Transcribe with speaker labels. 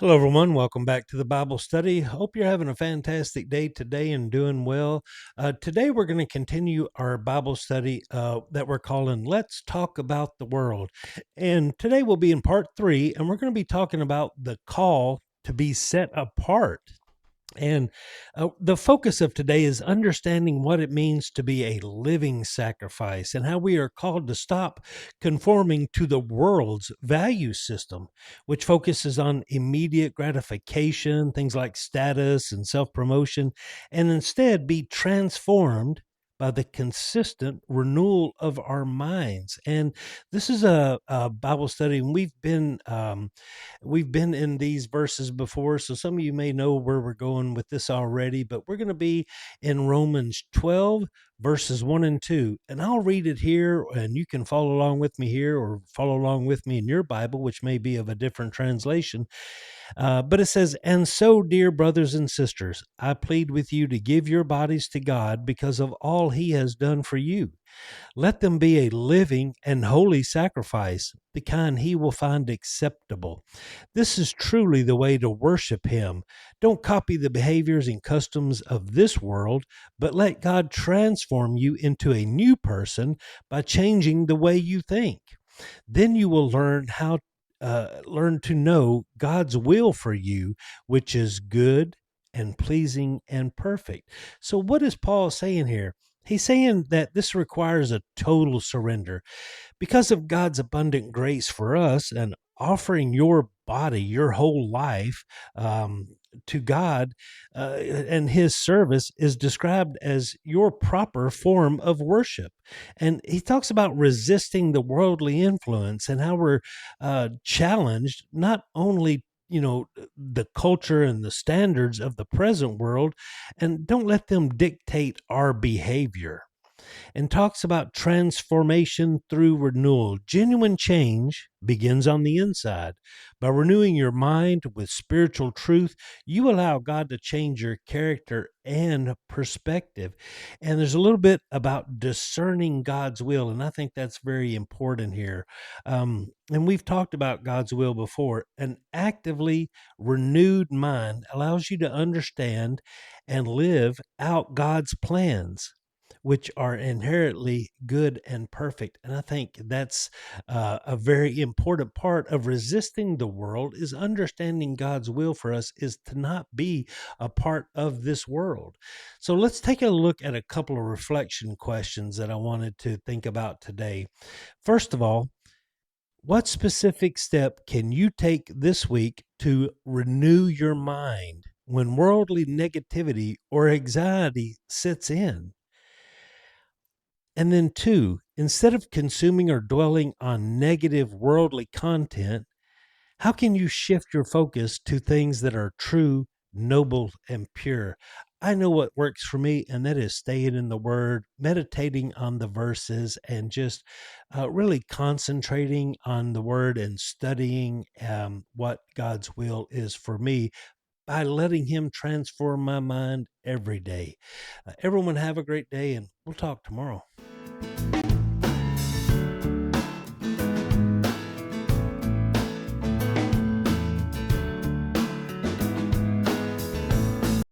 Speaker 1: Hello, everyone. Welcome back to the Bible study. Hope you're having a fantastic day today and doing well. Today, we're going to continue our Bible study that we're calling Let's Talk About the World. And today, we'll be in part 3, and we're going to be talking about the call to be set apart. And the focus of today is understanding what it means to be a living sacrifice and how we are called to stop conforming to the world's value system, which focuses on immediate gratification, things like status and self promotion, and instead be transformed by the consistent renewal of our minds. And this is a Bible study, and we've been in these verses before, so some of you may know where we're going with this already, but we're going to be in Romans 12, verses 1 and 2. And I'll read it here, and you can follow along with me here or follow along with me in your Bible, which may be of a different translation. But it says, "And so, dear brothers and sisters, I plead with you to give your bodies to God because of all he has done for you. Let them be a living and holy sacrifice, the kind he will find acceptable. This is truly the way to worship him. Don't copy the behaviors and customs of this world, but let God transform you into a new person by changing the way you think. Then you will learn to know God's will for you, which is good and pleasing and perfect." So, what is Paul saying here? He's saying that this requires a total surrender because of God's abundant grace for us, and offering your body, your whole life, to God and His service is described as your proper form of worship. And he talks about resisting the worldly influence and how we're challenged not only the culture and the standards of the present world, and don't let them dictate our behavior, and talks about transformation through renewal. Genuine change begins on the inside. By renewing your mind with spiritual truth, you allow God to change your character and perspective. And there's a little bit about discerning God's will, and I think that's very important here. And we've talked about God's will before. An actively renewed mind allows you to understand and live out God's plans, which are inherently good and perfect. And I think that's a very important part of resisting the world, is understanding God's will for us is to not be a part of this world. So let's take a look at a couple of reflection questions that I wanted to think about today. First of all, what specific step can you take this week to renew your mind when worldly negativity or anxiety sits in? And then, two, instead of consuming or dwelling on negative worldly content, how can you shift your focus to things that are true, noble, and pure? I know what works for me, and that is staying in the Word, meditating on the verses, and just really concentrating on the Word and studying what God's will is for me by letting Him transform my mind every day. Everyone, have a great day, and we'll talk tomorrow.